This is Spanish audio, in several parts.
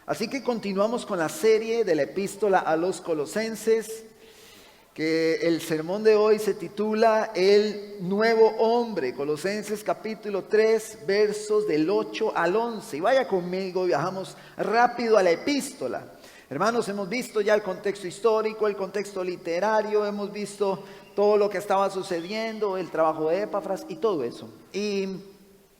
Así que continuamos con la serie de la epístola a los Colosenses, que el sermón de hoy se titula El Nuevo Hombre, Colosenses capítulo 3, versos del 8 al 11. Y vaya conmigo, viajamos rápido a la epístola. Hermanos, hemos visto ya el contexto histórico, el contexto literario, hemos visto todo lo que estaba sucediendo, el trabajo de Epafras y todo eso. Y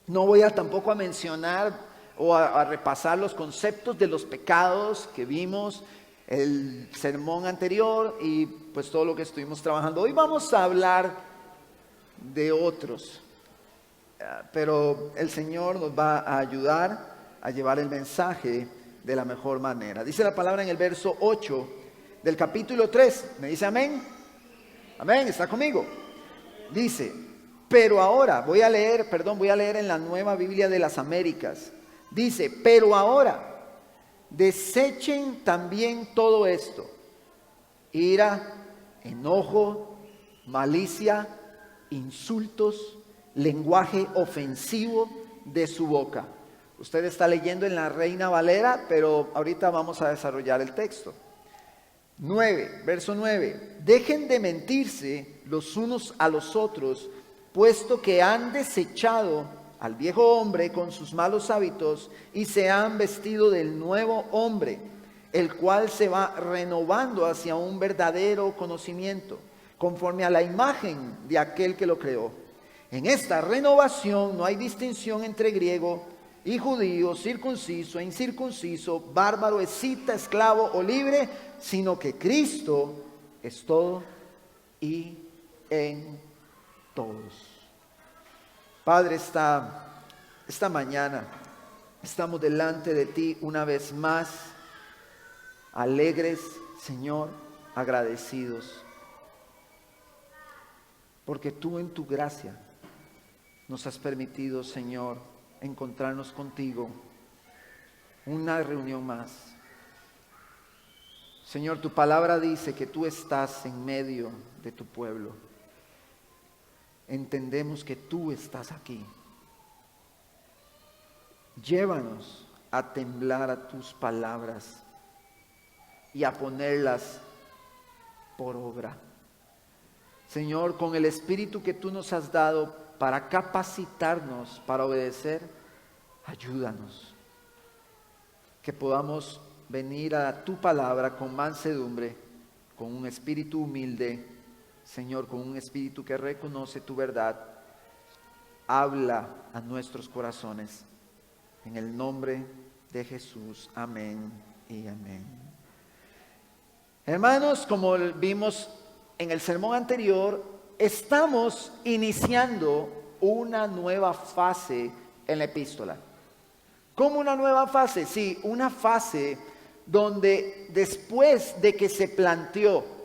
no voy tampoco a mencionar o a repasar los conceptos de los pecados que vimos el sermón anterior y pues todo lo que estuvimos trabajando. Hoy vamos a hablar de otros, pero el Señor nos va a ayudar a llevar el mensaje de la mejor manera. Dice la palabra en el verso 8 del capítulo 3, ¿me dice amén? Amén, ¿está conmigo? Dice, pero ahora, voy a leer en la Nueva Biblia de las Américas. Dice, pero ahora, desechen también todo esto: ira, enojo, malicia, insultos, lenguaje ofensivo de su boca. Usted está leyendo en la Reina Valera, pero ahorita vamos a desarrollar el texto. 9, verso 9. Dejen de mentirse los unos a los otros, puesto que han desechado al viejo hombre con sus malos hábitos y se han vestido del nuevo hombre, el cual se va renovando hacia un verdadero conocimiento, conforme a la imagen de aquel que lo creó. En esta renovación no hay distinción entre griego y judío, circunciso e incircunciso, bárbaro, escita, esclavo o libre, sino que Cristo es todo y en todos. Padre, esta mañana estamos delante de ti una vez más, alegres, Señor, agradecidos, porque tú en tu gracia nos has permitido, Señor, encontrarnos contigo, una reunión más. Señor, tu palabra dice que tú estás en medio de tu pueblo. Entendemos que tú estás aquí. Llévanos a temblar a tus palabras y a ponerlas por obra. Señor, con el espíritu que tú nos has dado para capacitarnos para obedecer, ayúdanos. Que podamos venir a tu palabra con mansedumbre, con un espíritu humilde, Señor, con un espíritu que reconoce tu verdad. Habla a nuestros corazones. En el nombre de Jesús. Amén y amén. Hermanos, como vimos en el sermón anterior, estamos iniciando una nueva fase en la epístola. ¿Cómo una nueva fase? Sí, una fase donde después de que se planteó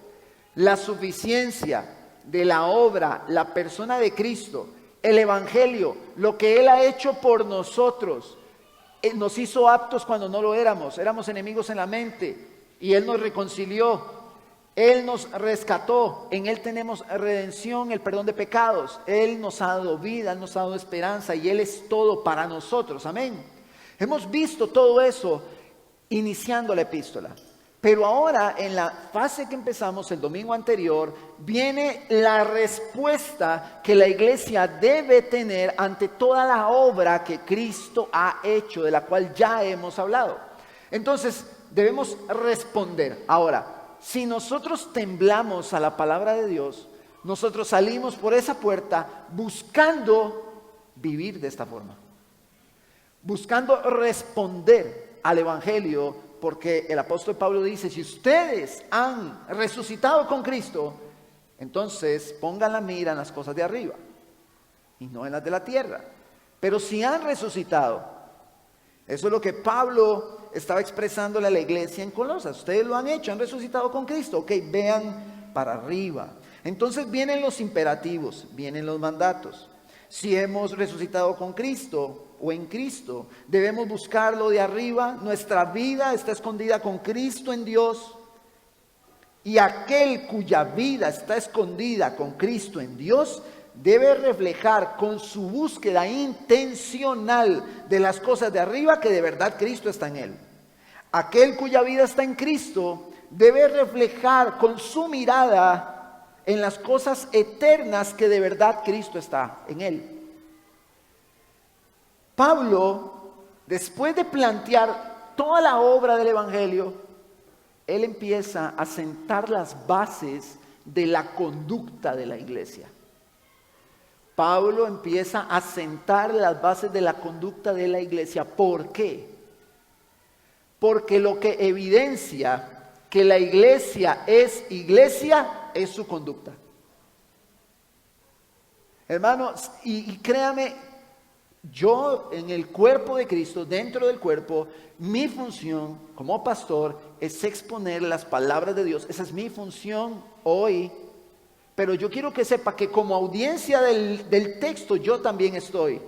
la suficiencia de la obra, la persona de Cristo, el Evangelio, lo que Él ha hecho por nosotros, Él nos hizo aptos cuando no lo éramos enemigos en la mente y Él nos reconcilió, Él nos rescató, en Él tenemos redención, el perdón de pecados, Él nos ha dado vida, Él nos ha dado esperanza y Él es todo para nosotros, amén. Hemos visto todo eso iniciando la epístola. Pero ahora, en la fase que empezamos el domingo anterior, viene la respuesta que la iglesia debe tener ante toda la obra que Cristo ha hecho, de la cual ya hemos hablado. Entonces, debemos responder. Ahora, si nosotros temblamos a la palabra de Dios, nosotros salimos por esa puerta buscando vivir de esta forma. Buscando responder al Evangelio. Porque el apóstol Pablo dice, si ustedes han resucitado con Cristo, entonces pongan la mira en las cosas de arriba y no en las de la tierra. Pero si han resucitado, eso es lo que Pablo estaba expresándole a la iglesia en Colosas. Ustedes lo han hecho, han resucitado con Cristo. Ok, vean para arriba. Entonces vienen los imperativos, vienen los mandatos. Si hemos resucitado con Cristo o en Cristo, debemos buscarlo de arriba. Nuestra vida está escondida con Cristo en Dios. Y aquel cuya vida está escondida con Cristo en Dios debe reflejar con su búsqueda intencional de las cosas de arriba que de verdad Cristo está en él. Aquel cuya vida está en Cristo debe reflejar con su mirada en las cosas eternas que de verdad Cristo está en él. Pablo, después de plantear toda la obra del Evangelio, él empieza a sentar las bases de la conducta de la iglesia. Pablo empieza a sentar las bases de la conducta de la iglesia. ¿Por qué? Porque lo que evidencia que la iglesia es su conducta. Hermanos, y créame, yo en el cuerpo de Cristo, dentro del cuerpo, mi función como pastor es exponer las palabras de Dios. Esa es mi función hoy. Pero yo quiero que sepa que como audiencia del texto yo también estoy.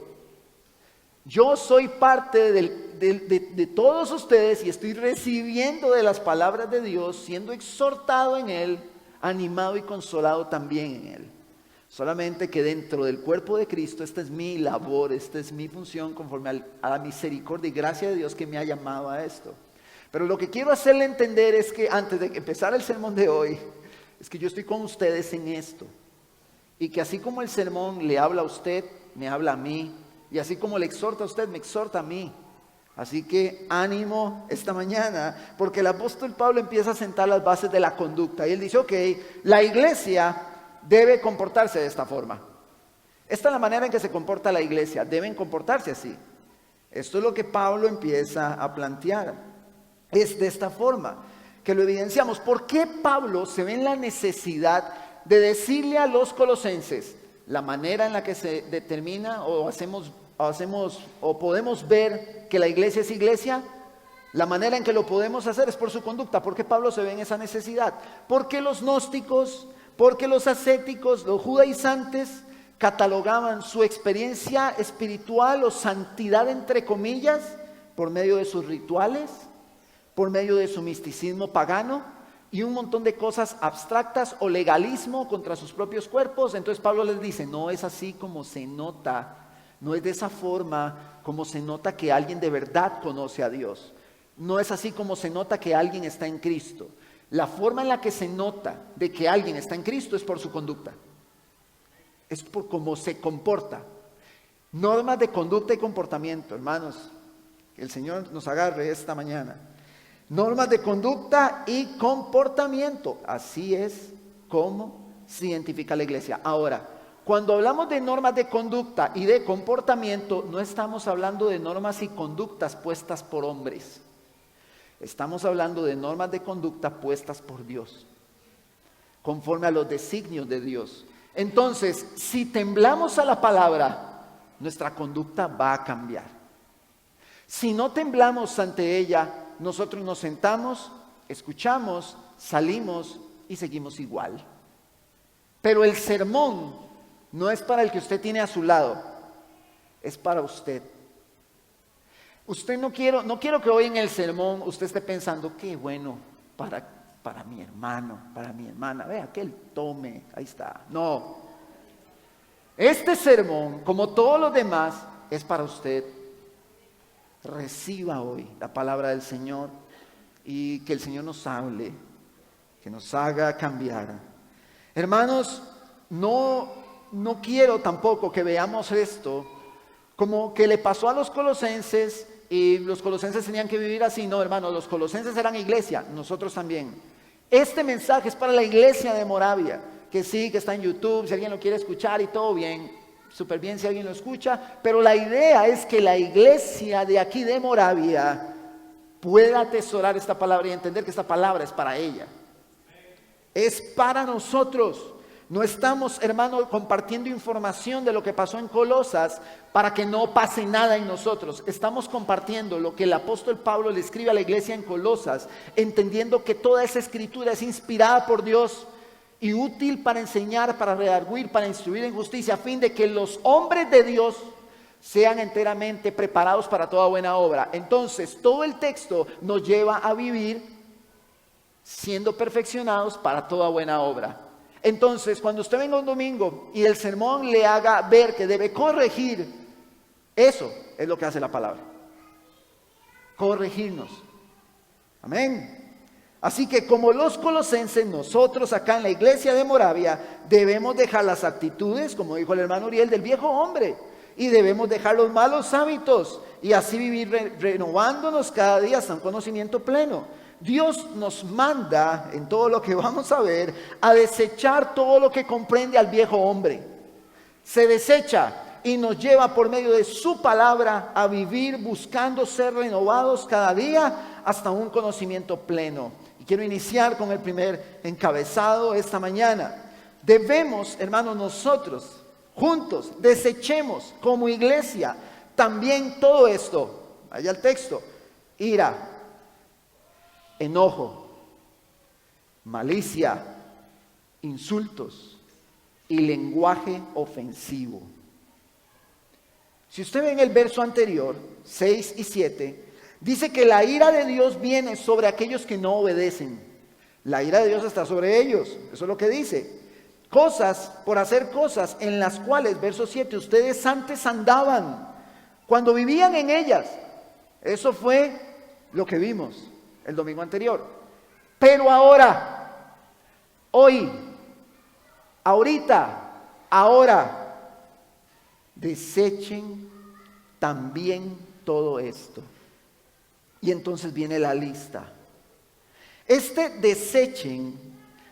Yo soy parte de todos ustedes y estoy recibiendo de las palabras de Dios, siendo exhortado en Él, animado y consolado también en Él. Solamente que dentro del cuerpo de Cristo esta es mi labor, esta es mi función conforme a la misericordia y gracia de Dios que me ha llamado a esto. Pero lo que quiero hacerle entender es que antes de empezar el sermón de hoy, es que yo estoy con ustedes en esto. Y que así como el sermón le habla a usted, me habla a mí. Y así como le exhorta a usted, me exhorta a mí. Así que ánimo esta mañana, porque el apóstol Pablo empieza a sentar las bases de la conducta. Y él dice, ok, la iglesia debe comportarse de esta forma. Esta es la manera en que se comporta la iglesia. Deben comportarse así. Esto es lo que Pablo empieza a plantear. Es de esta forma que lo evidenciamos. ¿Por qué Pablo se ve en la necesidad de decirle a los colosenses la manera en la que se determina o podemos ver que la iglesia es iglesia? La manera en que lo podemos hacer es por su conducta. ¿Por qué Pablo se ve en esa necesidad? Porque los gnósticos, porque los ascéticos, los judaizantes catalogaban su experiencia espiritual o santidad entre comillas por medio de sus rituales, por medio de su misticismo pagano y un montón de cosas abstractas o legalismo contra sus propios cuerpos. Entonces Pablo les dice, no es así como se nota, no es de esa forma como se nota que alguien de verdad conoce a Dios. No es así como se nota que alguien está en Cristo. La forma en la que se nota de que alguien está en Cristo es por su conducta. Es por cómo se comporta. Normas de conducta y comportamiento, hermanos. Que el Señor nos agarre esta mañana. Normas de conducta y comportamiento. Así es como se identifica la iglesia. Ahora, cuando hablamos de normas de conducta y de comportamiento, no estamos hablando de normas y conductas puestas por hombres. Estamos hablando de normas de conducta puestas por Dios, conforme a los designios de Dios. Entonces, si temblamos a la palabra, nuestra conducta va a cambiar. Si no temblamos ante ella, nosotros nos sentamos, escuchamos, salimos y seguimos igual. Pero el sermón no es para el que usted tiene a su lado, es para usted. No quiero que hoy en el sermón usted esté pensando, qué bueno para mi hermano, para mi hermana. Vea que él tome, ahí está. No. Este sermón, como todos los demás, es para usted. Reciba hoy la palabra del Señor y que el Señor nos hable, que nos haga cambiar. Hermanos, no quiero tampoco que veamos esto como que le pasó a los colosenses y los colosenses tenían que vivir así. No, hermanos, los colosenses eran iglesia, nosotros también. Este mensaje es para la iglesia de Moravia, que sí, que está en YouTube, si alguien lo quiere escuchar y todo bien, súper bien si alguien lo escucha, pero la idea es que la iglesia de aquí de Moravia pueda atesorar esta palabra y entender que esta palabra es para ella. Es para nosotros. No estamos, hermano, compartiendo información de lo que pasó en Colosas para que no pase nada en nosotros. Estamos compartiendo lo que el apóstol Pablo le escribe a la iglesia en Colosas, entendiendo que toda esa escritura es inspirada por Dios y útil para enseñar, para redarguir, para instruir en justicia, a fin de que los hombres de Dios sean enteramente preparados para toda buena obra. Entonces, todo el texto nos lleva a vivir siendo perfeccionados para toda buena obra. Entonces, cuando usted venga un domingo y el sermón le haga ver que debe corregir, eso es lo que hace la palabra. Corregirnos. Amén. Así que como los colosenses, nosotros acá en la iglesia de Moravia debemos dejar las actitudes, como dijo el hermano Uriel, del viejo hombre, y debemos dejar los malos hábitos y así vivir renovándonos cada día hasta un conocimiento pleno. Dios nos manda, en todo lo que vamos a ver, a desechar todo lo que comprende al viejo hombre. Se desecha y nos lleva por medio de su palabra a vivir buscando ser renovados cada día hasta un conocimiento pleno. Y quiero iniciar con el primer encabezado esta mañana. Debemos, hermanos, nosotros juntos desechemos como iglesia también todo esto. Allá el texto: ira, enojo, malicia, insultos y lenguaje ofensivo. Si usted ve en el verso anterior, 6 y 7, dice que la ira de Dios viene sobre aquellos que no obedecen. La ira de Dios está sobre ellos, eso es lo que dice. Cosas, por hacer cosas en las cuales, verso 7, ustedes antes andaban, cuando vivían en ellas. Eso fue lo que vimos el domingo anterior. Pero ahora, hoy, ahorita, ahora, desechen también todo esto. Y entonces viene la lista. Este desechen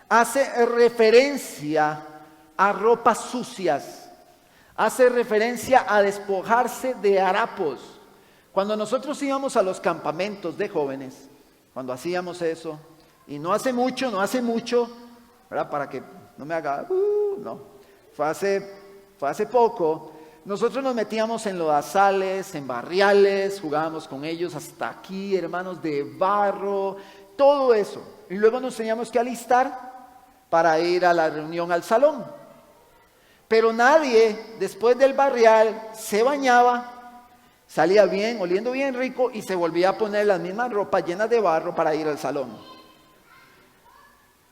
hace referencia a ropas sucias, hace referencia a despojarse de harapos. Cuando nosotros íbamos a los campamentos de jóvenes, cuando hacíamos eso, y no hace mucho, ¿verdad? Para que no me haga, no, fue hace poco. Nosotros nos metíamos en lodazales, en barriales, jugábamos con ellos hasta aquí, hermanos, de barro, todo eso. Y luego nos teníamos que alistar para ir a la reunión al salón. Pero nadie, después del barrial, se bañaba, salía bien, oliendo bien rico, y se volvía a poner las mismas ropas llenas de barro para ir al salón.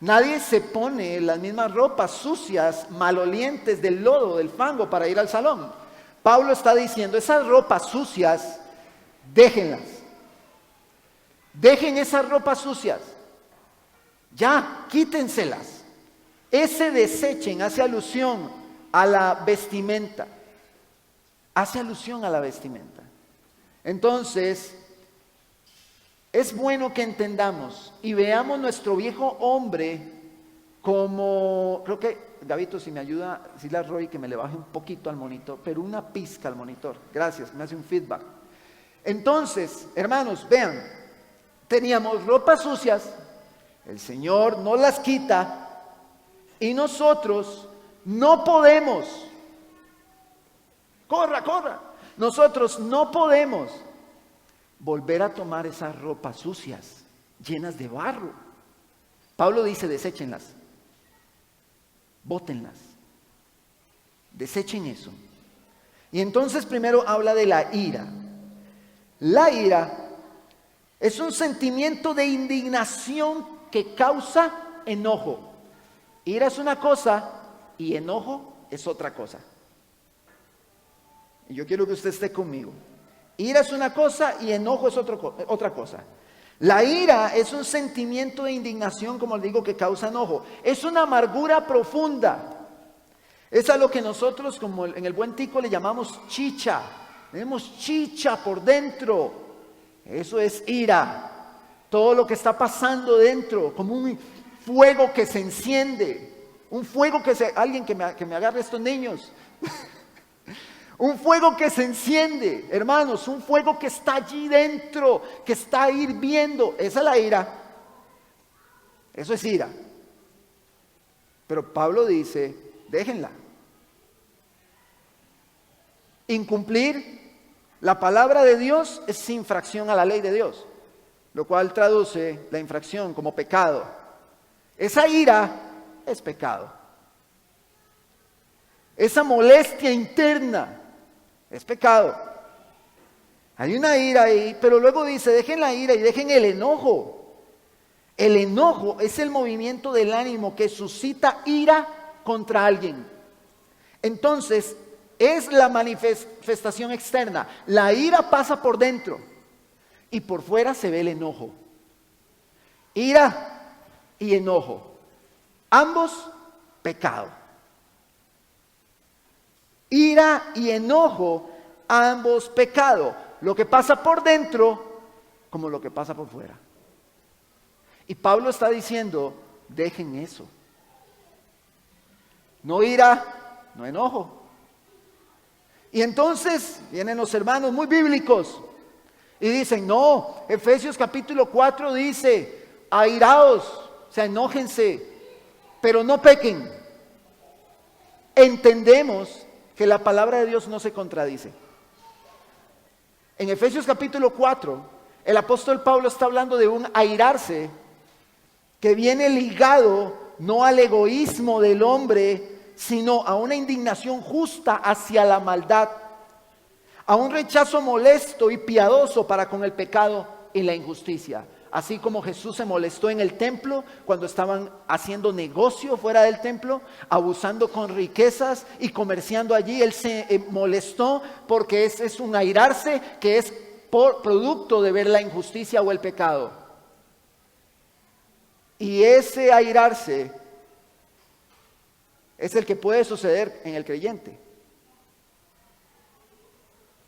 Nadie se pone las mismas ropas sucias, malolientes del lodo, del fango para ir al salón. Pablo está diciendo, esas ropas sucias, déjenlas. Dejen esas ropas sucias. Ya, quítenselas. Ese desechen hace alusión a la vestimenta. Hace alusión a la vestimenta. Entonces, es bueno que entendamos y veamos nuestro viejo hombre como, creo que, Gabito, si me ayuda, si la Roy, que me le baje un poquito al monitor, pero una pizca al monitor. Gracias, me hace un feedback. Entonces, hermanos, vean, teníamos ropas sucias, el Señor no las quita, y nosotros no podemos, corra, nosotros no podemos volver a tomar esas ropas sucias, llenas de barro. Pablo dice, deséchenlas, bótenlas, desechen eso. Y entonces primero habla de la ira. La ira es un sentimiento de indignación que causa enojo. Ira es una cosa y enojo es otra cosa. Y yo quiero que usted esté conmigo. Ira es una cosa y enojo es otra cosa. La ira es un sentimiento de indignación, como le digo, que causa enojo. Es una amargura profunda. Es a lo que nosotros, como en el buen tico, le llamamos chicha. Tenemos chicha por dentro. Eso es ira. Todo lo que está pasando dentro, como un fuego que se enciende, un fuego alguien que me agarre estos niños, un fuego que se enciende, hermanos, un fuego que está allí dentro, que está hirviendo. Esa es la ira, eso es ira. Pero Pablo dice, déjenla. Incumplir la palabra de Dios es infracción a la ley de Dios, lo cual traduce la infracción como pecado. Esa ira es pecado. Esa molestia interna es pecado. Hay una ira ahí, pero luego dice, dejen la ira y dejen el enojo. El enojo es el movimiento del ánimo que suscita ira contra alguien. Entonces, es la manifestación externa. La ira pasa por dentro y por fuera se ve el enojo. Ira y enojo, ambos pecado. Ira y enojo, ambos pecado. Lo que pasa por dentro como lo que pasa por fuera. Y Pablo está diciendo, dejen eso. No ira, no enojo. Y entonces vienen los hermanos muy bíblicos y dicen, no, Efesios capítulo 4 dice, airaos, o sea, enójense, pero no pequen. Entendemos que la palabra de Dios no se contradice. En Efesios capítulo 4, el apóstol Pablo está hablando de un airarse que viene ligado no al egoísmo del hombre, sino a una indignación justa hacia la maldad, a un rechazo molesto y piadoso para con el pecado y la injusticia. Así como Jesús se molestó en el templo cuando estaban haciendo negocio fuera del templo, abusando con riquezas y comerciando allí, Él se molestó porque ese es un airarse que es por producto de ver la injusticia o el pecado. Y ese airarse es el que puede suceder en el creyente.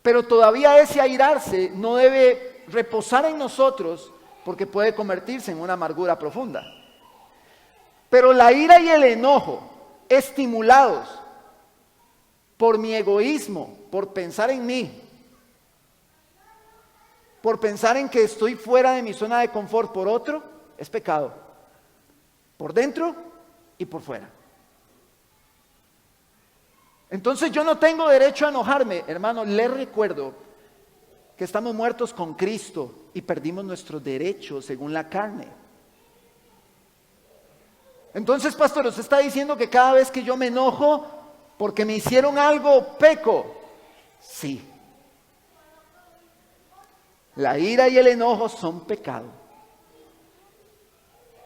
Pero todavía ese airarse no debe reposar en nosotros, porque puede convertirse en una amargura profunda. Pero la ira y el enojo, estimulados por mi egoísmo, por pensar en mí, por pensar en que estoy fuera de mi zona de confort por otro, es pecado. Por dentro y por fuera. Entonces yo no tengo derecho a enojarme. Hermano, les recuerdo que estamos muertos con Cristo y perdimos nuestros derechos según la carne. Entonces, pastor, usted está diciendo que cada vez que yo me enojo porque me hicieron algo, peco. Sí. La ira y el enojo son pecado.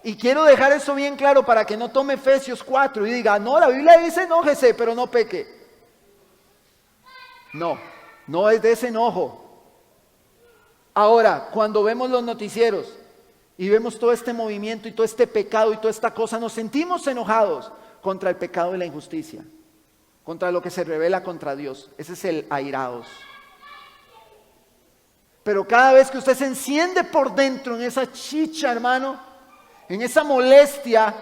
Y quiero dejar eso bien claro para que no tome Efesios 4 y diga, no, la Biblia dice enójese, pero no peque. No, no es de ese enojo. Ahora, cuando vemos los noticieros y vemos todo este movimiento y todo este pecado y toda esta cosa, nos sentimos enojados contra el pecado y la injusticia, contra lo que se revela contra Dios. Ese es el airaos. Pero cada vez que usted se enciende por dentro en esa chicha, hermano, en esa molestia,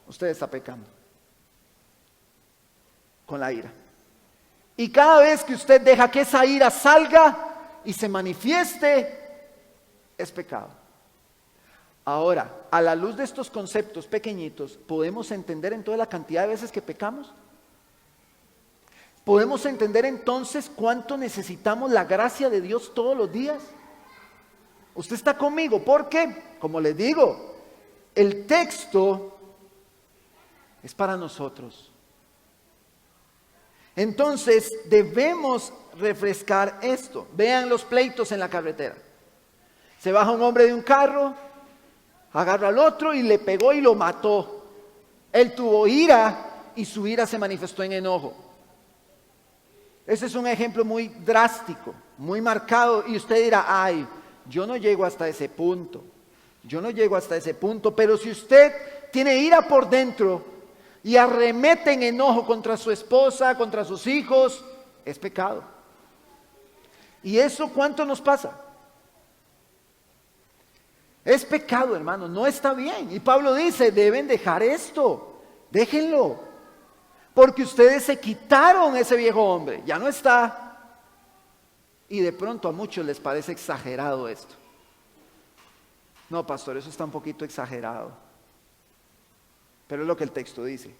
usted está pecando con la ira. Y cada vez que usted deja que esa ira salga y se manifieste, es pecado. Ahora, a la luz de estos conceptos pequeñitos, ¿podemos entender en toda la cantidad de veces que pecamos? ¿Podemos entender entonces cuánto necesitamos la gracia de Dios todos los días? Usted está conmigo, porque, como les digo, el texto es para nosotros. Entonces debemos refrescar esto. Vean los pleitos en la carretera. Se baja un hombre de un carro, agarra al otro y le pegó y lo mató. Él tuvo ira y su ira se manifestó en enojo. Ese es un ejemplo muy drástico, muy marcado, y usted dirá, ay, yo no llego hasta ese punto. Yo no llego hasta ese punto, pero si usted tiene ira por dentro y arremete en enojo contra su esposa, contra sus hijos, es pecado. ¿Y eso cuánto nos pasa? Es pecado, hermano, no está bien. Y Pablo dice, deben dejar esto, déjenlo. Porque ustedes se quitaron ese viejo hombre, ya no está. Y de pronto a muchos les parece exagerado esto. No, pastor, eso está un poquito exagerado. Pero es lo que el texto dice.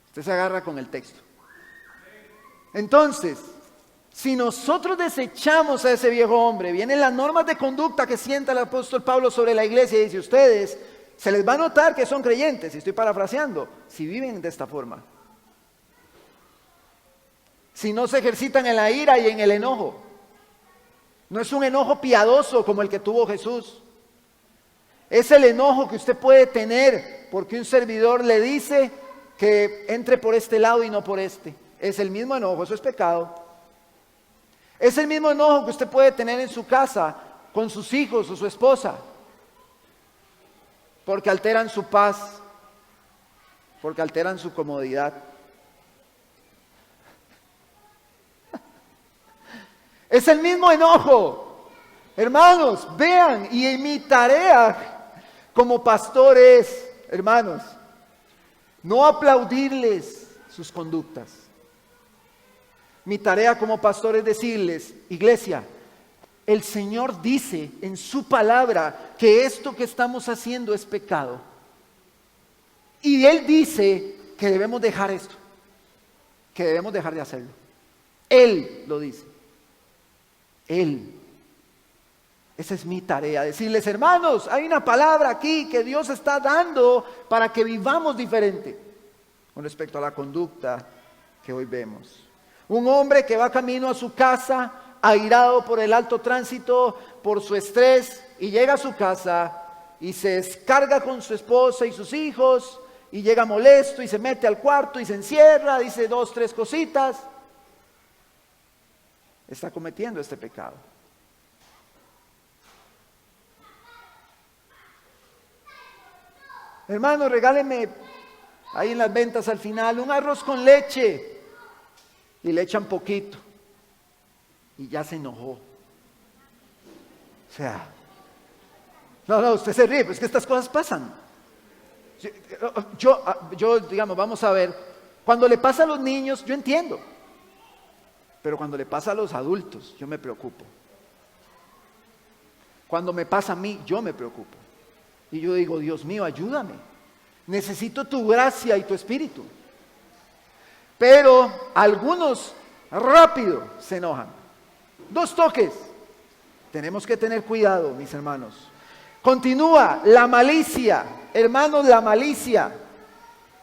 Usted se agarra con el texto. Entonces, si nosotros desechamos a ese viejo hombre, vienen las normas de conducta que sienta el apóstol Pablo sobre la iglesia y dice, ustedes Se les va a notar que son creyentes, y estoy parafraseando, si viven de esta forma. Si no se ejercitan en la ira y en el enojo. No es un enojo piadoso como el que tuvo Jesús. Es el enojo que usted puede tener porque un servidor le dice que entre por este lado y no por este. Es el mismo enojo, eso es pecado. Es el mismo enojo que usted puede tener en su casa con sus hijos o su esposa. Porque alteran su paz, porque alteran su comodidad. Es el mismo enojo. Hermanos, vean, y mi tarea como pastor es, hermanos, no aplaudirles sus conductas. Mi tarea como pastor es decirles, iglesia, el Señor dice en su palabra que esto que estamos haciendo es pecado. Y Él dice que debemos dejar esto, que debemos dejar de hacerlo. Él lo dice. Él. Esa es mi tarea, decirles, hermanos, hay una palabra aquí que Dios está dando para que vivamos diferente con respecto a la conducta que hoy vemos. Un hombre que va camino a su casa, airado por el alto tránsito, por su estrés, y llega a su casa y se descarga con su esposa y sus hijos, y llega molesto y se mete al cuarto y se encierra, dice 2, 3 cositas, está cometiendo este pecado. Hermano, regáleme ahí en las ventas al final un arroz con leche, y le echan poquito y ya se enojó. O sea, no, usted se ríe, pero es que estas cosas pasan. Yo, digamos, vamos a ver, cuando le pasa a los niños, yo entiendo, pero cuando le pasa a los adultos, yo me preocupo. Cuando me pasa a mí, yo me preocupo. Y yo digo, Dios mío, ayúdame. Necesito tu gracia y tu espíritu. Pero algunos rápido se enojan. 2 toques. Tenemos que tener cuidado, mis hermanos. Continúa, la malicia. Hermanos, la malicia.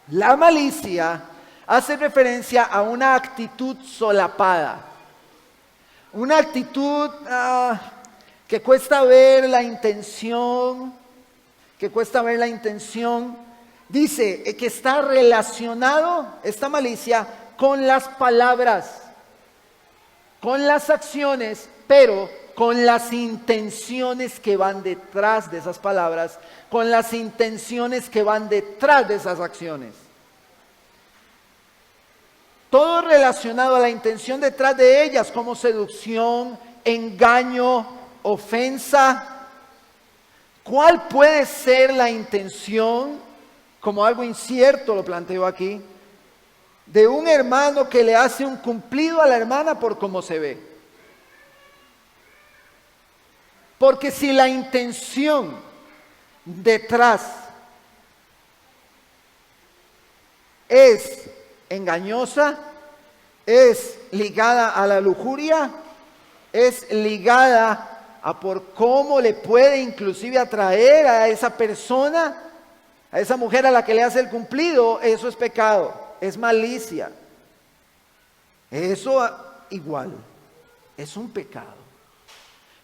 La malicia hace referencia a una actitud solapada. Una actitud que cuesta ver la intención. Dice que está relacionado esta malicia con las palabras, con las acciones, pero con las intenciones que van detrás de esas palabras, con las intenciones que van detrás de esas acciones. Todo relacionado a la intención detrás de ellas, como seducción, engaño, ofensa. ¿Cuál puede ser la intención? Como algo incierto lo planteo aquí, de un hermano que le hace un cumplido a la hermana por cómo se ve. Porque si la intención detrás es engañosa, es ligada a la lujuria, es ligada a por cómo le puede inclusive atraer a esa persona, a esa mujer a la que le hace el cumplido, eso es pecado, es malicia. Eso igual, es un pecado.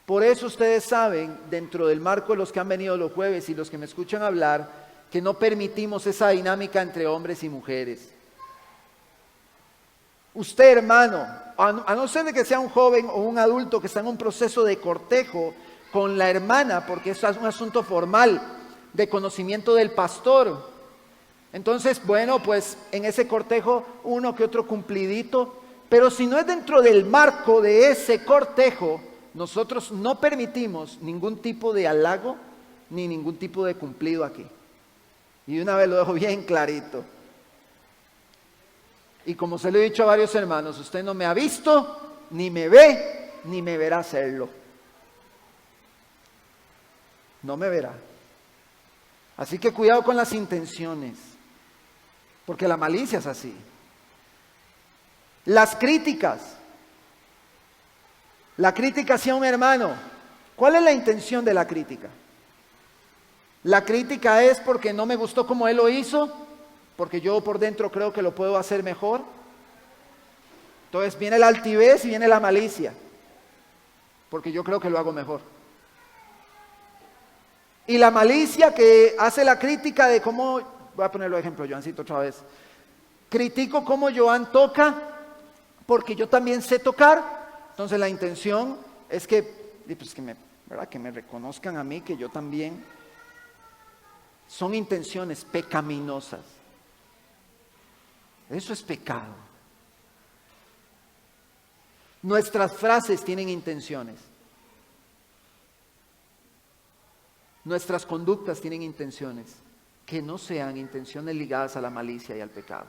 Por eso ustedes saben, dentro del marco de los que han venido los jueves y los que me escuchan hablar, que no permitimos esa dinámica entre hombres y mujeres. Usted, hermano, a no ser de que sea un joven o un adulto que está en un proceso de cortejo con la hermana, porque eso es un asunto formal, de conocimiento del pastor. Entonces, bueno, pues en ese cortejo uno que otro cumplidito, pero si no es dentro del marco de ese cortejo, nosotros no permitimos ningún tipo de halago ni ningún tipo de cumplido aquí. Y de una vez lo dejo bien clarito. Y como se lo he dicho a varios hermanos, usted no me ha visto, ni me ve, ni me verá hacerlo. No me verá. Así que cuidado con las intenciones, porque la malicia es así. Las críticas. La crítica hacia un hermano. ¿Cuál es la intención de la crítica? La crítica es porque no me gustó como él lo hizo, porque yo por dentro creo que lo puedo hacer mejor. Entonces viene la altivez y viene la malicia, porque yo creo que lo hago mejor. Y la malicia que hace la crítica de cómo, voy a ponerlo de ejemplo, Joancito, otra vez. Critico cómo Joan toca, porque yo también sé tocar. Entonces la intención es pues ¿verdad? Que me reconozcan a mí, que yo también. Son intenciones pecaminosas. Eso es pecado. Nuestras frases tienen intenciones. Nuestras conductas tienen intenciones. Que no sean intenciones ligadas a la malicia y al pecado.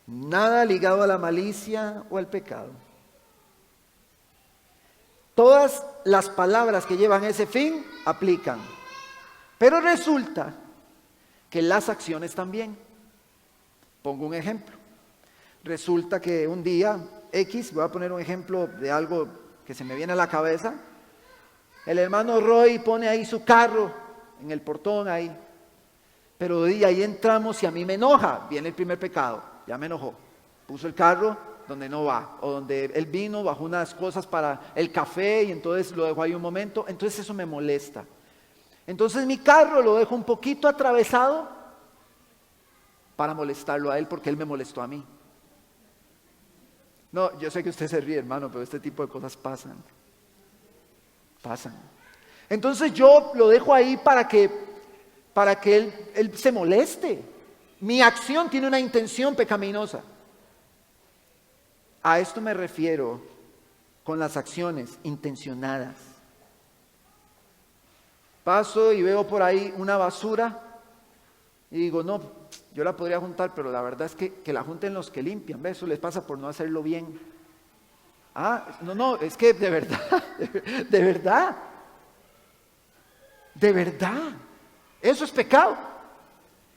Nada ligado a la malicia o al pecado. Todas las palabras que llevan ese fin aplican. Pero resulta que las acciones también. Pongo un ejemplo. Resulta que un día X, voy a poner un ejemplo de algo que se me viene a la cabeza. El hermano Roy pone ahí su carro en el portón ahí. Pero de ahí entramos y a mí me enoja. Viene el primer pecado, ya me enojó. Puso el carro donde no va. O donde él vino, bajó unas cosas para el café y entonces lo dejó ahí un momento. Entonces eso me molesta. Entonces mi carro lo dejo un poquito atravesado para molestarlo a él, porque él me molestó a mí. No, yo sé que usted se ríe, hermano, pero este tipo de cosas pasan. Entonces yo lo dejo ahí para que él se moleste. Mi acción tiene una intención pecaminosa. A esto me refiero con las acciones intencionadas. Paso y veo por ahí una basura y digo, no, yo la podría juntar, pero la verdad es que la junten los que limpian. ¿Ves? Eso les pasa por no hacerlo bien. No, es que de verdad, de verdad, eso es pecado.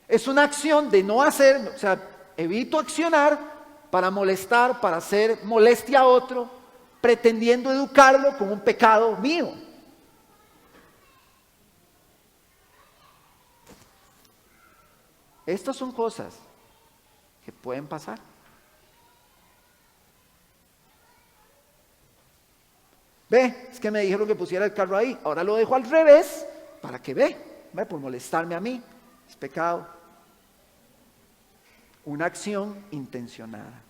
Es una acción de no hacer, o sea, evito accionar para molestar, para hacer molestia a otro, pretendiendo educarlo con un pecado mío. Estas son cosas que pueden pasar. Ve, es que me dijeron que pusiera el carro ahí, ahora lo dejo al revés, para que ve, por molestarme a mí, es pecado. Una acción intencionada.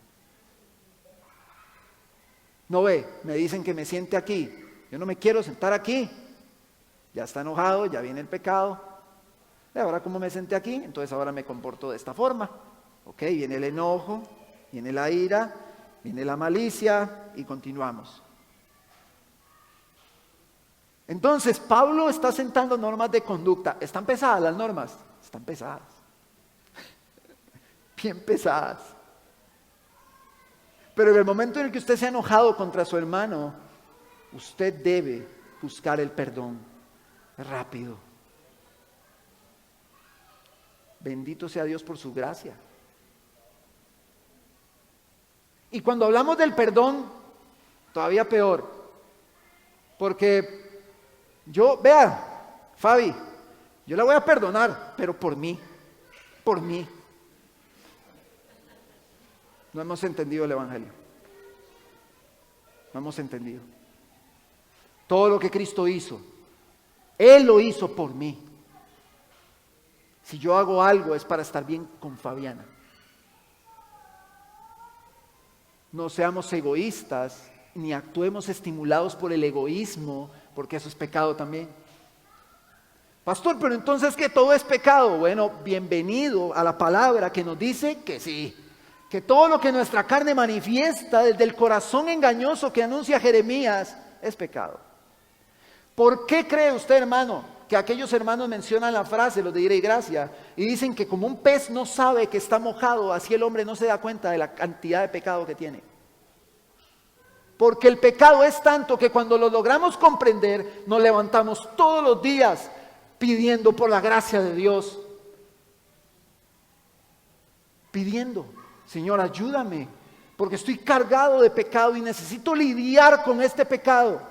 No ve, me dicen que me siente aquí, yo no me quiero sentar aquí, ya está enojado, ya viene el pecado. Ahora como me senté aquí, entonces ahora me comporto de esta forma. Ok, viene el enojo, viene la ira, viene la malicia y continuamos. Entonces Pablo está sentando normas de conducta. ¿Están pesadas las normas? Están pesadas. Bien pesadas. Pero en el momento en el que usted se ha enojado contra su hermano, usted debe buscar el perdón rápido. Bendito sea Dios por su gracia. Y cuando hablamos del perdón, todavía peor. Porque vea, Fabi, yo la voy a perdonar, pero por mí. No hemos entendido el Evangelio. No hemos entendido. Todo lo que Cristo hizo, Él lo hizo por mí. Si yo hago algo es para estar bien con Fabiana. No seamos egoístas, ni actuemos estimulados por el egoísmo, porque eso es pecado también. Pastor, pero entonces que todo es pecado. Bueno, bienvenido a la palabra que nos dice que sí, que todo lo que nuestra carne manifiesta desde el corazón engañoso que anuncia Jeremías es pecado. ¿Por qué cree usted, hermano, que aquellos hermanos mencionan la frase, los de ira y gracia, y dicen que como un pez no sabe que está mojado, así el hombre no se da cuenta de la cantidad de pecado que tiene? Porque el pecado es tanto que cuando lo logramos comprender, nos levantamos todos los días pidiendo por la gracia de Dios. Pidiendo, Señor, ayúdame, porque estoy cargado de pecado y necesito lidiar con este pecado.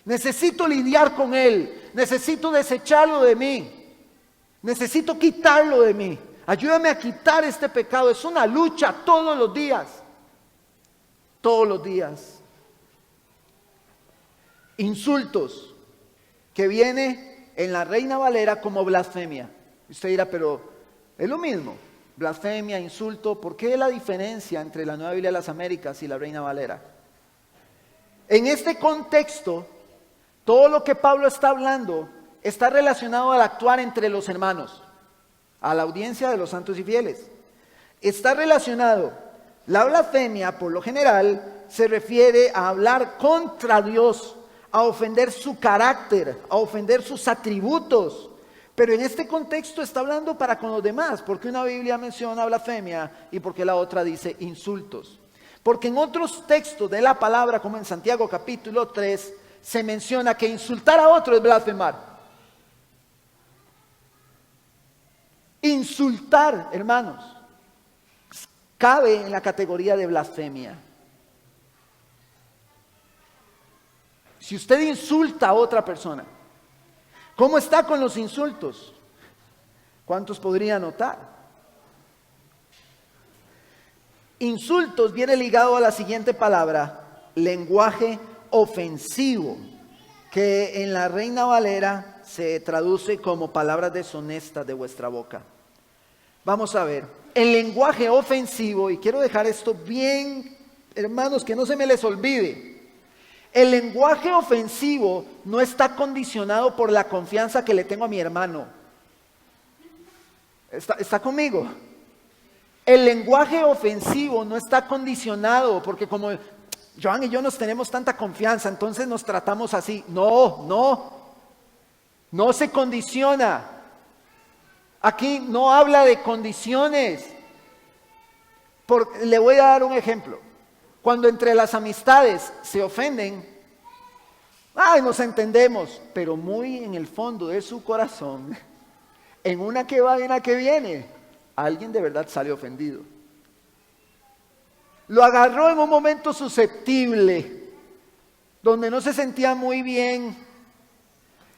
Necesito lidiar con él. necesito desecharlo de mí, necesito quitarlo de mí. Ayúdame a quitar este pecado. Es una lucha todos los días. Todos los días. Insultos, que viene en la Reina Valera como blasfemia. Usted dirá, pero es lo mismo. Blasfemia, insulto. ¿Por qué la diferencia entre la Nueva Biblia de las Américas y la Reina Valera? En este contexto, todo lo que Pablo está hablando está relacionado al actuar entre los hermanos, a la audiencia de los santos y fieles. Está relacionado. La blasfemia, por lo general, se refiere a hablar contra Dios, a ofender su carácter, a ofender sus atributos. Pero en este contexto está hablando para con los demás. ¿Por qué una Biblia menciona blasfemia y por qué la otra dice insultos? Porque en otros textos de la palabra, como en Santiago capítulo 3, se menciona que insultar a otro es blasfemar. Insultar, hermanos, cabe en la categoría de blasfemia. Si usted insulta a otra persona, ¿cómo está con los insultos? ¿Cuántos podrían notar? Insultos viene ligado a la siguiente palabra, lenguaje ofensivo, que en la Reina Valera se traduce como palabras deshonestas de vuestra boca. Vamos a ver, el lenguaje ofensivo, y quiero dejar esto bien, hermanos, que no se me les olvide. El lenguaje ofensivo no está condicionado por la confianza que le tengo a mi hermano. ¿Está conmigo? El lenguaje ofensivo no está condicionado porque como Joan y yo nos tenemos tanta confianza, entonces nos tratamos así. No se condiciona. Aquí no habla de condiciones. Le voy a dar un ejemplo. Cuando entre las amistades se ofenden, nos entendemos, pero muy en el fondo de su corazón, en una que va y una que viene, alguien de verdad sale ofendido. Lo agarró en un momento susceptible, donde no se sentía muy bien.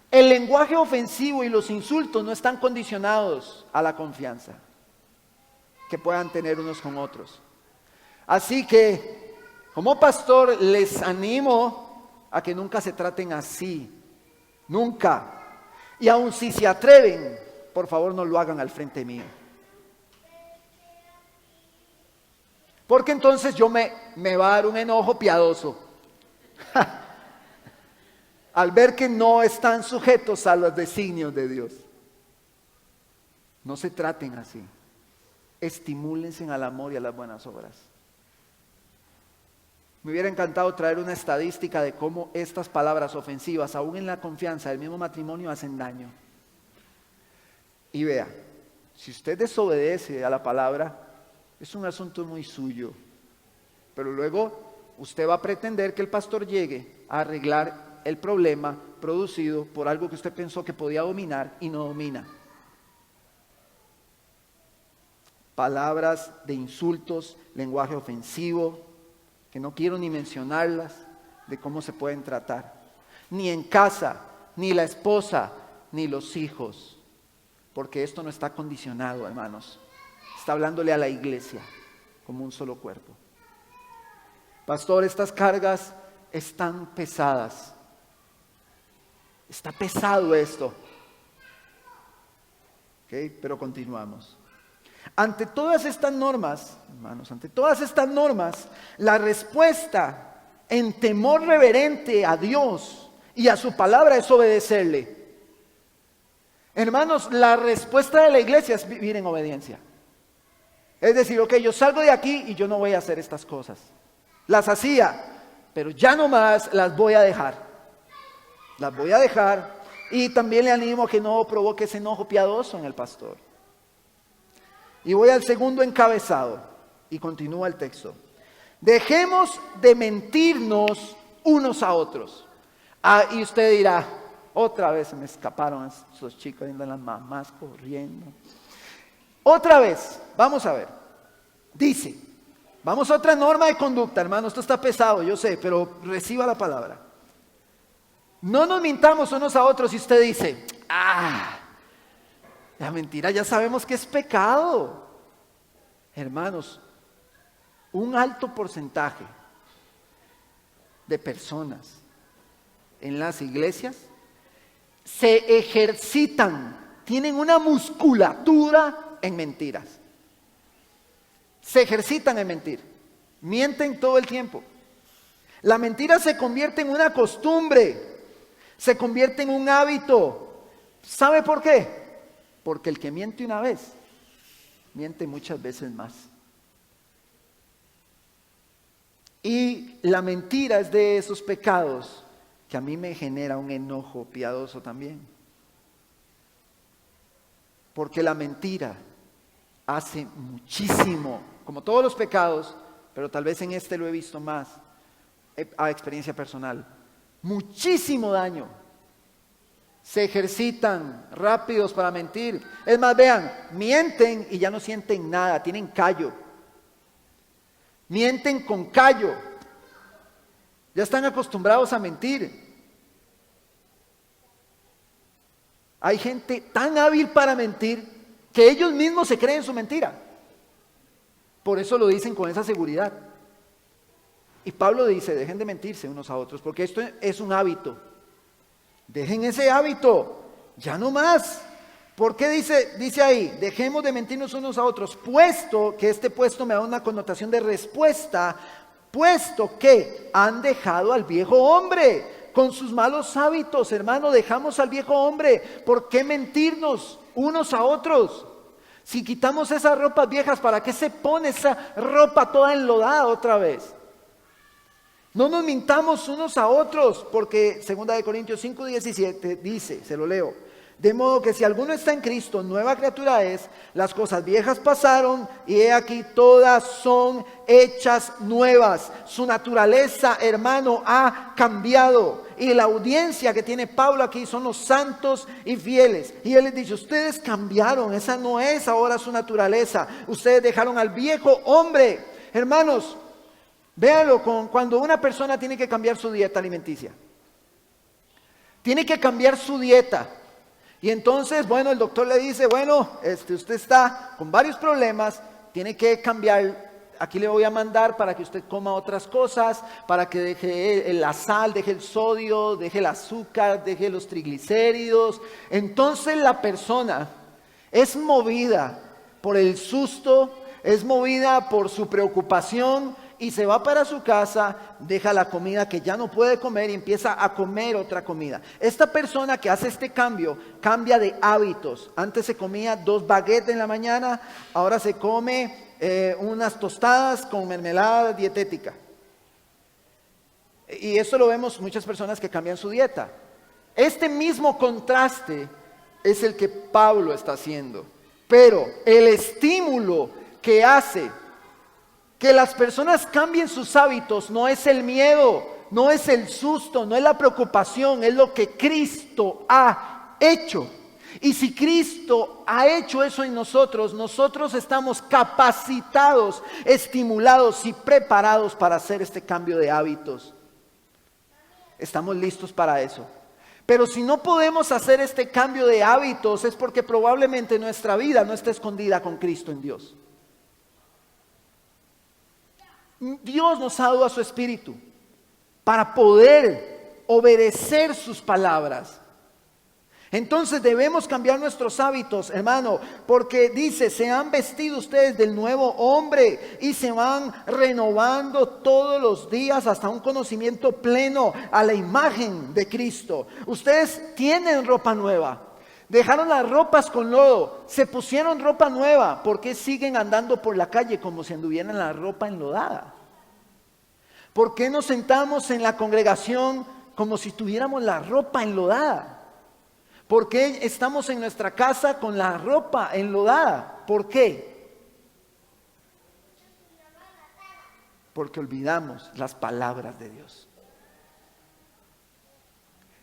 El lenguaje ofensivo y los insultos no están condicionados a la confianza que puedan tener unos con otros. Así que, como pastor, les animo a que nunca se traten así. Nunca. Y aun si se atreven, por favor no lo hagan al frente mío. Porque entonces yo me va a dar un enojo piadoso. Al ver que no están sujetos a los designios de Dios. No se traten así. Estimúlense al amor y a las buenas obras. Me hubiera encantado traer una estadística de cómo estas palabras ofensivas, aún en la confianza del mismo matrimonio, hacen daño. Y vea, si usted desobedece a la palabra, es un asunto muy suyo. Pero luego usted va a pretender que el pastor llegue a arreglar el problema producido por algo que usted pensó que podía dominar y no domina. Palabras de insultos, lenguaje ofensivo, que no quiero ni mencionarlas, de cómo se pueden tratar. Ni en casa, ni la esposa, ni los hijos. Porque esto no está condicionado, hermanos. Está hablándole a la iglesia como un solo cuerpo. Pastor, estas cargas están pesadas. Está pesado esto. ¿Okay? Pero continuamos. Ante todas estas normas, hermanos, la respuesta en temor reverente a Dios y a su palabra es obedecerle. Hermanos, la respuesta de la iglesia es vivir en obediencia. Es decir, yo salgo de aquí y yo no voy a hacer estas cosas. Las hacía, pero ya no más las voy a dejar. Las voy a dejar y también le animo a que no provoque ese enojo piadoso en el pastor. Y voy al segundo encabezado y continúa el texto. Dejemos de mentirnos unos a otros. Y usted dirá, otra vez se me escaparon esos chicos viendo las mamás corriendo. Otra vez, vamos a ver. Dice, vamos a otra norma de conducta, hermano. Esto está pesado, yo sé, pero reciba la palabra. No nos mintamos unos a otros. Y usted dice, la mentira ya sabemos que es pecado. Hermanos, un alto porcentaje de personas en las iglesias se ejercitan, tienen una musculatura en mentiras. Se ejercitan en mentir, mienten todo el tiempo. La mentira se convierte en una costumbre, se convierte en un hábito. ¿Sabe por qué? Porque el que miente una vez, miente muchas veces más. Y la mentira es de esos pecados que a mí me genera un enojo piadoso también. Porque la mentira hace muchísimo, como todos los pecados, pero tal vez en este lo he visto más, a experiencia personal, muchísimo daño. Se ejercitan rápidos para mentir. Es más, vean, mienten y ya no sienten nada, tienen callo. Mienten con callo. Ya están acostumbrados a mentir. Hay gente tan hábil para mentir que ellos mismos se creen su mentira. Por eso lo dicen con esa seguridad. Y Pablo dice, dejen de mentirse unos a otros, porque esto es un hábito. Dejen ese hábito, ya no más. ¿Por qué dice ahí? Dejemos de mentirnos unos a otros, puesto que este puesto me da una connotación de respuesta, puesto que han dejado al viejo hombre con sus malos hábitos. Hermano, dejamos al viejo hombre. ¿Por qué mentirnos unos a otros? Si quitamos esas ropas viejas, ¿para qué se pone esa ropa toda enlodada otra vez? No nos mintamos unos a otros, porque 2 Corintios 5:17 dice, se lo leo: de modo que si alguno está en Cristo, nueva criatura es, las cosas viejas pasaron y he aquí todas son hechas nuevas. Su naturaleza, hermano, ha cambiado. Y la audiencia que tiene Pablo aquí son los santos y fieles. Y él les dice, ustedes cambiaron, esa no es ahora su naturaleza. Ustedes dejaron al viejo hombre. Hermanos, véanlo cuando una persona tiene que cambiar su dieta alimenticia. Tiene que cambiar su dieta. Y entonces, bueno, el doctor le dice, bueno, usted está con varios problemas, tiene que cambiar, aquí le voy a mandar para que usted coma otras cosas, para que deje la sal, deje el sodio, deje el azúcar, deje los triglicéridos. Entonces la persona es movida por el susto, es movida por su preocupación, y se va para su casa, deja la comida que ya no puede comer y empieza a comer otra comida. Esta persona que hace este cambio, cambia de hábitos. Antes se comía 2 baguettes en la mañana, ahora se come unas tostadas con mermelada dietética. Y eso lo vemos muchas personas que cambian su dieta. Este mismo contraste es el que Pablo está haciendo. Pero el estímulo que hace que las personas cambien sus hábitos no es el miedo, no es el susto, no es la preocupación, es lo que Cristo ha hecho. Y si Cristo ha hecho eso en nosotros, nosotros estamos capacitados, estimulados y preparados para hacer este cambio de hábitos. Estamos listos para eso. Pero si no podemos hacer este cambio de hábitos es porque probablemente nuestra vida no está escondida con Cristo en Dios. Dios nos ha dado a su Espíritu para poder obedecer sus palabras. Entonces debemos cambiar nuestros hábitos, hermano, porque dice, se han vestido ustedes del nuevo hombre y se van renovando todos los días hasta un conocimiento pleno a la imagen de Cristo. Ustedes tienen ropa nueva. Dejaron las ropas con lodo, se pusieron ropa nueva. ¿Por qué siguen andando por la calle como si anduvieran la ropa enlodada? ¿Por qué nos sentamos en la congregación como si tuviéramos la ropa enlodada? ¿Por qué estamos en nuestra casa con la ropa enlodada? ¿Por qué? Porque olvidamos las palabras de Dios.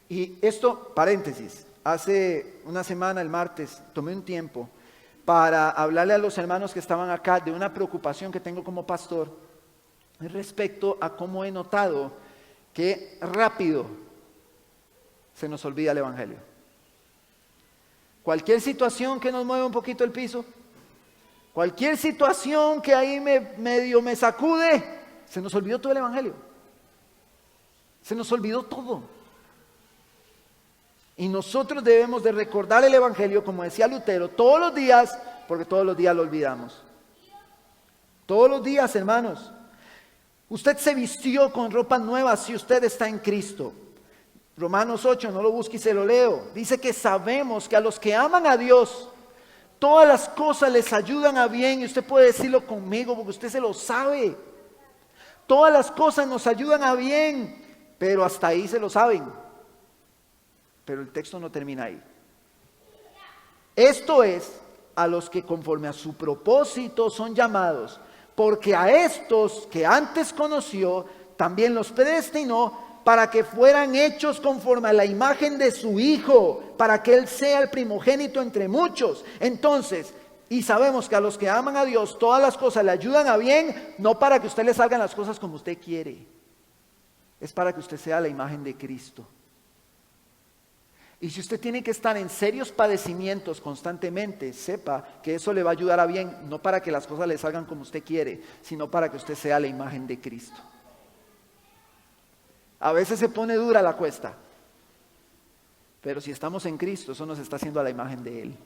Y esto, paréntesis, hace una semana, el martes, tomé un tiempo para hablarle a los hermanos que estaban acá de una preocupación que tengo como pastor respecto a cómo he notado que rápido se nos olvida el evangelio. Cualquier situación que nos mueva un poquito el piso, cualquier situación que ahí medio me sacude, se nos olvidó todo el evangelio. Se nos olvidó todo. Y nosotros debemos de recordar el evangelio, como decía Lutero, todos los días, porque todos los días lo olvidamos. Todos los días, hermanos. Usted se vistió con ropa nueva si usted está en Cristo. Romanos 8, no lo busque y se lo leo. Dice que sabemos que a los que aman a Dios, todas las cosas les ayudan a bien. Y usted puede decirlo conmigo porque usted se lo sabe. Todas las cosas nos ayudan a bien, pero hasta ahí se lo saben. Pero el texto no termina ahí. Esto es, a los que conforme a su propósito son llamados, porque a estos que antes conoció, también los predestinó para que fueran hechos conforme a la imagen de su Hijo, para que Él sea el primogénito entre muchos. Entonces, y sabemos que a los que aman a Dios, todas las cosas le ayudan a bien, no para que a usted le salgan las cosas como usted quiere, es para que usted sea la imagen de Cristo. Y si usted tiene que estar en serios padecimientos constantemente, sepa que eso le va a ayudar a bien, no para que las cosas le salgan como usted quiere, sino para que usted sea la imagen de Cristo. A veces se pone dura la cuesta, pero si estamos en Cristo, eso nos está haciendo a la imagen de Él.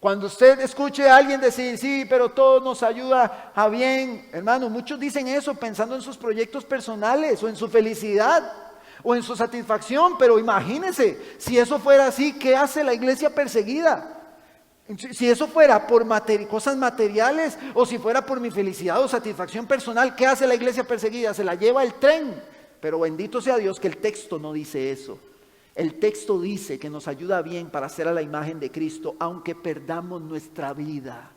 Cuando usted escuche a alguien decir, sí, pero todo nos ayuda a bien, hermano, muchos dicen eso pensando en sus proyectos personales o en su felicidad o en su satisfacción, pero imagínense, si eso fuera así, ¿qué hace la iglesia perseguida? Si eso fuera por cosas materiales o si fuera por mi felicidad o satisfacción personal, ¿qué hace la iglesia perseguida? Se la lleva el tren. Pero bendito sea Dios que el texto no dice eso. El texto dice que nos ayuda bien para ser a la imagen de Cristo, aunque perdamos nuestra vida.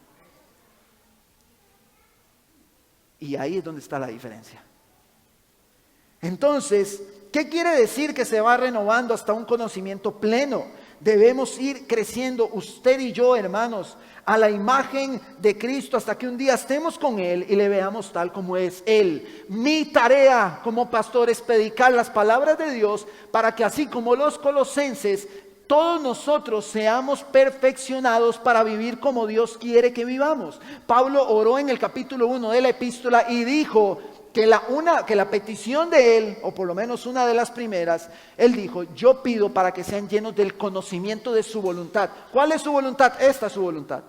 Y ahí es donde está la diferencia. Entonces, ¿qué quiere decir que se va renovando hasta un conocimiento pleno? Debemos ir creciendo, usted y yo, hermanos, a la imagen de Cristo hasta que un día estemos con Él y le veamos tal como es Él. Mi tarea como pastor es predicar las palabras de Dios para que así como los colosenses, todos nosotros seamos perfeccionados para vivir como Dios quiere que vivamos. Pablo oró en el capítulo 1 de la epístola y dijo que la petición de él, o por lo menos una de las primeras, él dijo, yo pido para que sean llenos del conocimiento de su voluntad. ¿Cuál es su voluntad? Esta es su voluntad.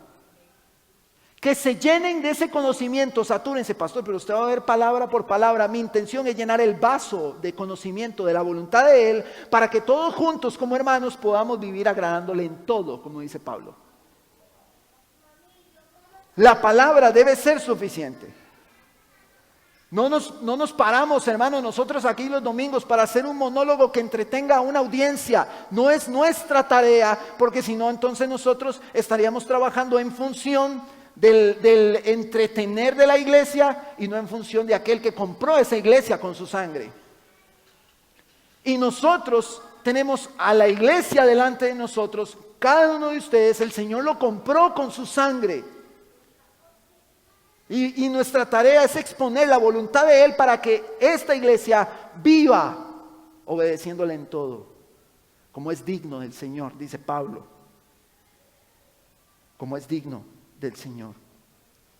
Que se llenen de ese conocimiento. Satúrense, pastor, pero usted va a ver palabra por palabra. Mi intención es llenar el vaso de conocimiento de la voluntad de Él, para que todos juntos como hermanos podamos vivir agradándole en todo, como dice Pablo. La palabra debe ser suficiente. No nos paramos, hermanos, nosotros aquí los domingos para hacer un monólogo que entretenga a una audiencia. No es nuestra tarea, porque si no, entonces nosotros estaríamos trabajando en función del entretener de la iglesia y no en función de aquel que compró esa iglesia con su sangre. Y nosotros tenemos a la iglesia delante de nosotros, cada uno de ustedes, el Señor lo compró con su sangre. Y nuestra tarea es exponer la voluntad de Él para que esta iglesia viva obedeciéndole en todo, como es digno del Señor, dice Pablo, como es digno del Señor.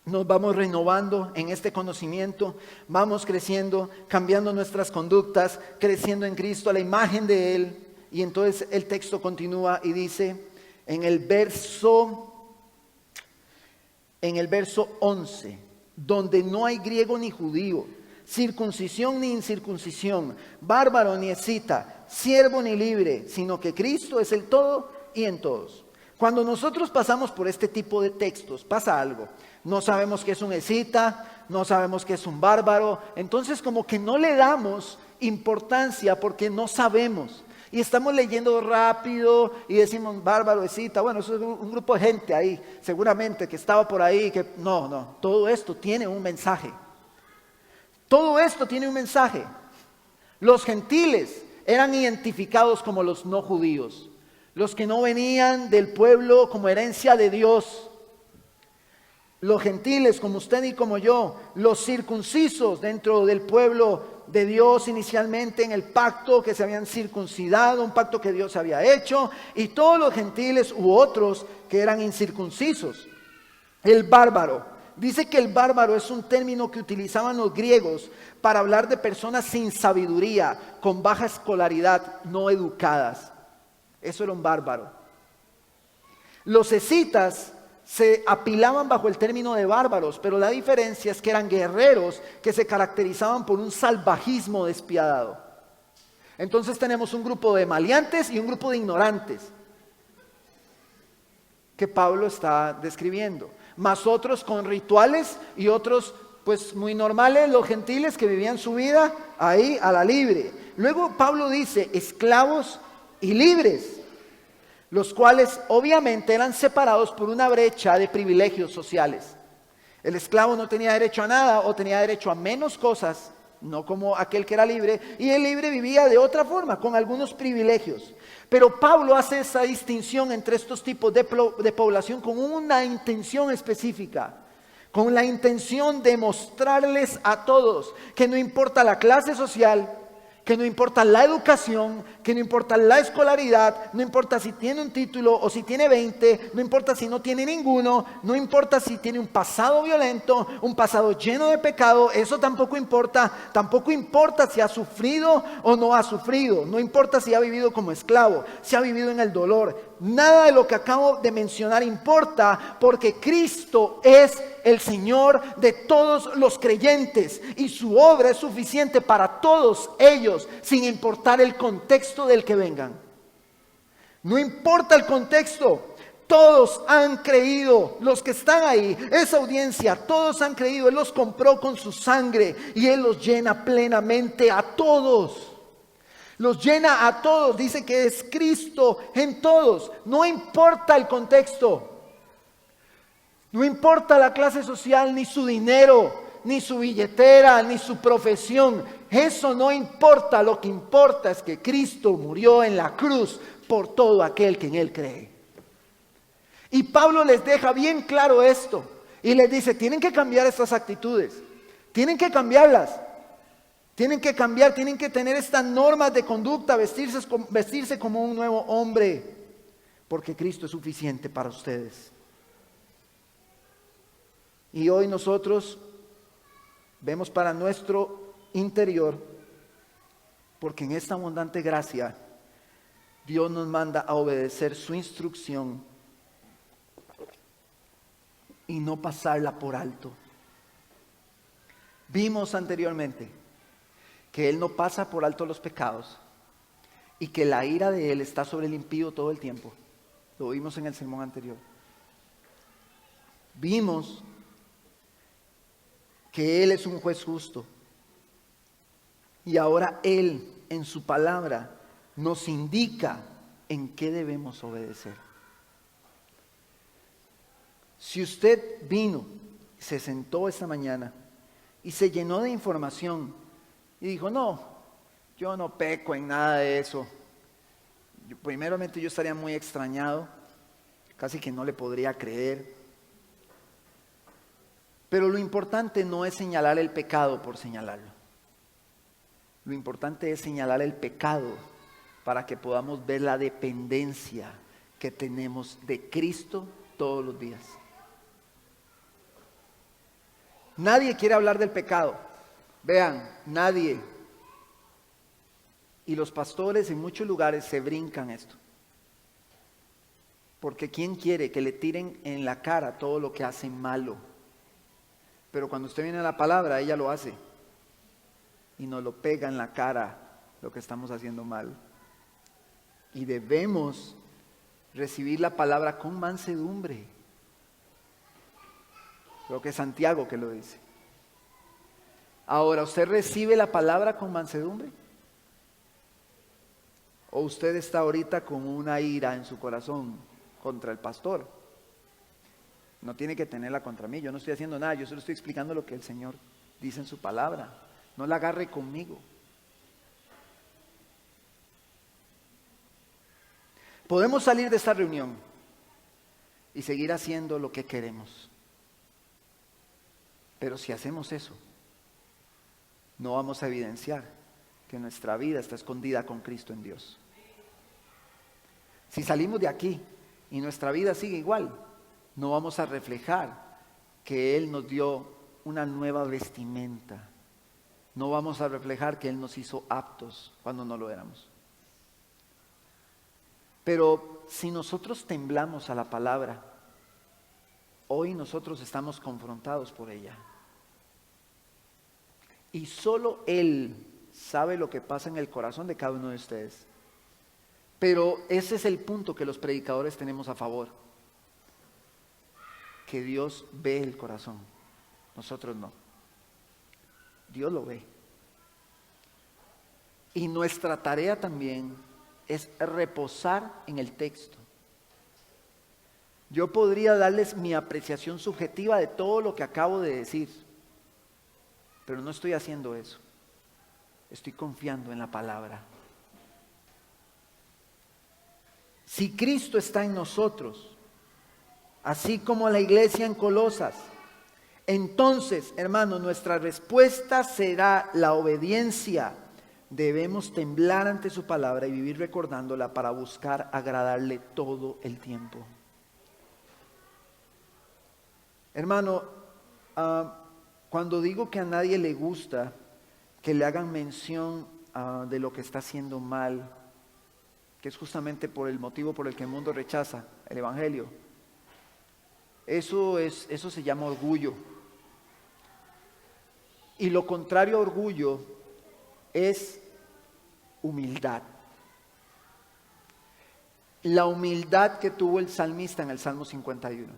Nos vamos renovando en este conocimiento, vamos creciendo, cambiando nuestras conductas, creciendo en Cristo a la imagen de Él. Y entonces el texto continúa y dice en el verso 11, donde no hay griego ni judío, circuncisión ni incircuncisión, bárbaro ni escita, siervo ni libre, sino que Cristo es el todo y en todos. Cuando nosotros pasamos por este tipo de textos, pasa algo. No sabemos qué es un escita, no sabemos qué es un bárbaro, entonces como que no le damos importancia porque no sabemos. Y estamos leyendo rápido y decimos bárbaro, escita, bueno, eso es un grupo de gente ahí, seguramente que estaba por ahí, que no, todo esto tiene un mensaje. Todo esto tiene un mensaje. Los gentiles eran identificados como los no judíos, los que no venían del pueblo como herencia de Dios. Los gentiles como usted y como yo, los circuncisos dentro del pueblo de Dios inicialmente en el pacto que se habían circuncidado, un pacto que Dios había hecho, y todos los gentiles u otros que eran incircuncisos. El bárbaro. Dice que el bárbaro es un término que utilizaban los griegos para hablar de personas sin sabiduría, con baja escolaridad, no educadas. Eso era un bárbaro. Los escitas se apilaban bajo el término de bárbaros, pero la diferencia es que eran guerreros que se caracterizaban por un salvajismo despiadado. Entonces tenemos un grupo de maleantes y un grupo de ignorantes que Pablo está describiendo, más otros con rituales y otros pues muy normales, los gentiles que vivían su vida ahí a la libre. Luego Pablo dice esclavos y libres, los cuales obviamente eran separados por una brecha de privilegios sociales. El esclavo no tenía derecho a nada o tenía derecho a menos cosas, no como aquel que era libre, y el libre vivía de otra forma, con algunos privilegios. Pero Pablo hace esa distinción entre estos tipos de población con una intención específica, con la intención de mostrarles a todos que no importa la clase social, que no importa la educación, que no importa la escolaridad, no importa si tiene un título o si tiene 20, no importa si no tiene ninguno, no importa si tiene un pasado violento, un pasado lleno de pecado, eso tampoco importa si ha sufrido o no ha sufrido, no importa si ha vivido como esclavo, si ha vivido en el dolor, nada de lo que acabo de mencionar importa porque Cristo es el Señor de todos los creyentes y su obra es suficiente para todos ellos, sin importar el contexto del que vengan. No importa el contexto, todos han creído, los que están ahí, esa audiencia, todos han creído, Él los compró con su sangre y Él los llena plenamente a todos. Los llena a todos, dice que es Cristo en todos, no importa el contexto. No importa la clase social, ni su dinero, ni su billetera, ni su profesión. Eso no importa. Lo que importa es que Cristo murió en la cruz por todo aquel que en Él cree. Y Pablo les deja bien claro esto. Y les dice, tienen que cambiar estas actitudes. Tienen que cambiarlas. Tienen que cambiar, tienen que tener estas normas de conducta, vestirse como un nuevo hombre. Porque Cristo es suficiente para ustedes. Y hoy nosotros vemos para nuestro interior, porque en esta abundante gracia Dios nos manda a obedecer su instrucción y no pasarla por alto. Vimos anteriormente que Él no pasa por alto los pecados y que la ira de Él está sobre el impío todo el tiempo. Lo vimos en el sermón anterior. Vimos que Él es un juez justo. Y ahora Él, en su palabra, nos indica en qué debemos obedecer. Si usted vino, se sentó esta mañana y se llenó de información y dijo, no, yo no peco en nada de eso. Primeramente yo estaría muy extrañado, casi que no le podría creer. Pero lo importante no es señalar el pecado por señalarlo. Lo importante es señalar el pecado para que podamos ver la dependencia que tenemos de Cristo todos los días. Nadie quiere hablar del pecado. Vean, nadie. Y los pastores en muchos lugares se brincan esto. Porque ¿quién quiere que le tiren en la cara todo lo que hacen malo? Pero cuando usted viene a la palabra, ella lo hace. Y nos lo pega en la cara lo que estamos haciendo mal. Y debemos recibir la palabra con mansedumbre. Creo que es Santiago que lo dice. Ahora, ¿usted recibe la palabra con mansedumbre? ¿O usted está ahorita con una ira en su corazón contra el pastor? No tiene que tenerla contra mí, yo no estoy haciendo nada, yo solo estoy explicando lo que el Señor dice en su palabra. No la agarre conmigo. Podemos salir de esta reunión y seguir haciendo lo que queremos. Pero si hacemos eso, no vamos a evidenciar que nuestra vida está escondida con Cristo en Dios. Si salimos de aquí y nuestra vida sigue igual, no vamos a reflejar que Él nos dio una nueva vestimenta. No vamos a reflejar que Él nos hizo aptos cuando no lo éramos. Pero si nosotros temblamos a la palabra, hoy nosotros estamos confrontados por ella. Y solo Él sabe lo que pasa en el corazón de cada uno de ustedes. Pero ese es el punto que los predicadores tenemos a favor. Que Dios ve el corazón, nosotros no. Dios lo ve. Y nuestra tarea también es reposar en el texto. Yo podría darles mi apreciación subjetiva de todo lo que acabo de decir, pero no estoy haciendo eso. Estoy confiando en la palabra. Si Cristo está en nosotros, así como la iglesia en Colosas, entonces, hermano, nuestra respuesta será la obediencia. Debemos temblar ante su palabra y vivir recordándola para buscar agradarle todo el tiempo. Hermano, cuando digo que a nadie le gusta que le hagan mención de lo que está haciendo mal, que es justamente por el motivo por el que el mundo rechaza el Evangelio, eso se llama orgullo. Y lo contrario a orgullo es humildad. La humildad que tuvo el salmista en el Salmo 51.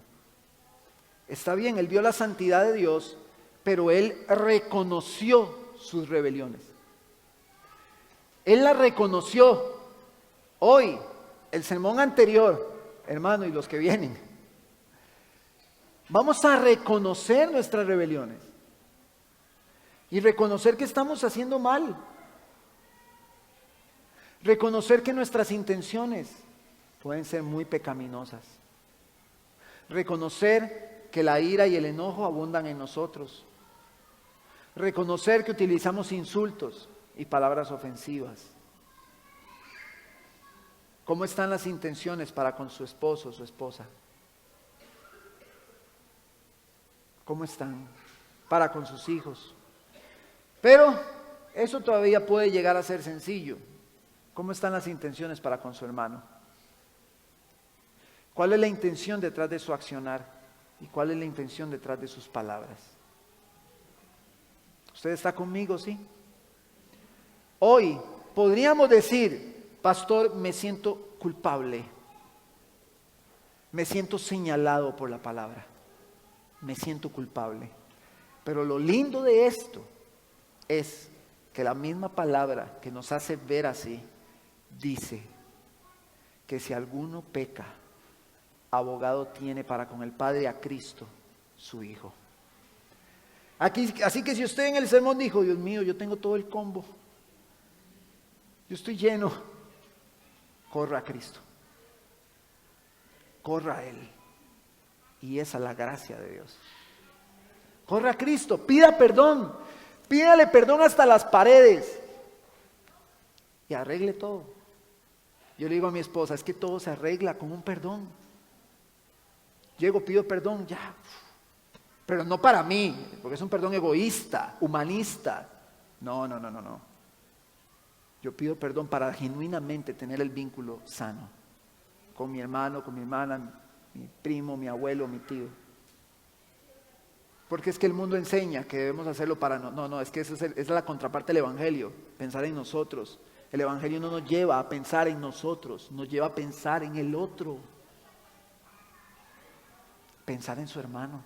Está bien, él vio la santidad de Dios, pero él reconoció sus rebeliones. Él la reconoció. Hoy, el sermón anterior, hermano, y los que vienen, vamos a reconocer nuestras rebeliones y reconocer que estamos haciendo mal. Reconocer que nuestras intenciones pueden ser muy pecaminosas. Reconocer que la ira y el enojo abundan en nosotros. Reconocer que utilizamos insultos y palabras ofensivas. ¿Cómo están las intenciones para con su esposo o su esposa? ¿Cómo están para con sus hijos? Pero eso todavía puede llegar a ser sencillo. ¿Cómo están las intenciones para con su hermano? ¿Cuál es la intención detrás de su accionar? ¿Y cuál es la intención detrás de sus palabras? ¿Usted está conmigo, sí? Hoy podríamos decir, pastor, me siento culpable. Me siento señalado por la palabra. Me siento culpable. Pero lo lindo de esto es que la misma palabra que nos hace ver así, dice que si alguno peca, abogado tiene para con el Padre a Cristo, su Hijo. Así que si usted en el sermón dijo, Dios mío, yo tengo todo el combo, yo estoy lleno, corra a Cristo, corra a Él. Y esa es la gracia de Dios. Corra a Cristo, pida perdón, pídale perdón hasta las paredes y arregle todo. Yo le digo a mi esposa, es que todo se arregla con un perdón. Llego, pido perdón, ya. Pero no para mí, porque es un perdón egoísta, humanista. No. Yo pido perdón para genuinamente tener el vínculo sano. Con mi hermano, con mi hermana, mi primo, mi abuelo, mi tío. Porque es que el mundo enseña que debemos hacerlo para... No, es que esa es la contraparte del Evangelio, pensar en nosotros. El Evangelio no nos lleva a pensar en nosotros, nos lleva a pensar en el otro. Pensar en su hermano.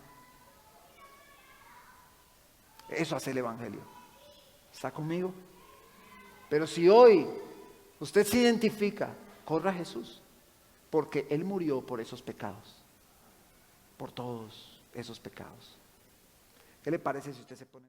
Eso hace el Evangelio. ¿Está conmigo? Pero si hoy usted se identifica, corra a Jesús, porque Él murió por esos pecados, por todos esos pecados. ¿Qué le parece si usted se pone?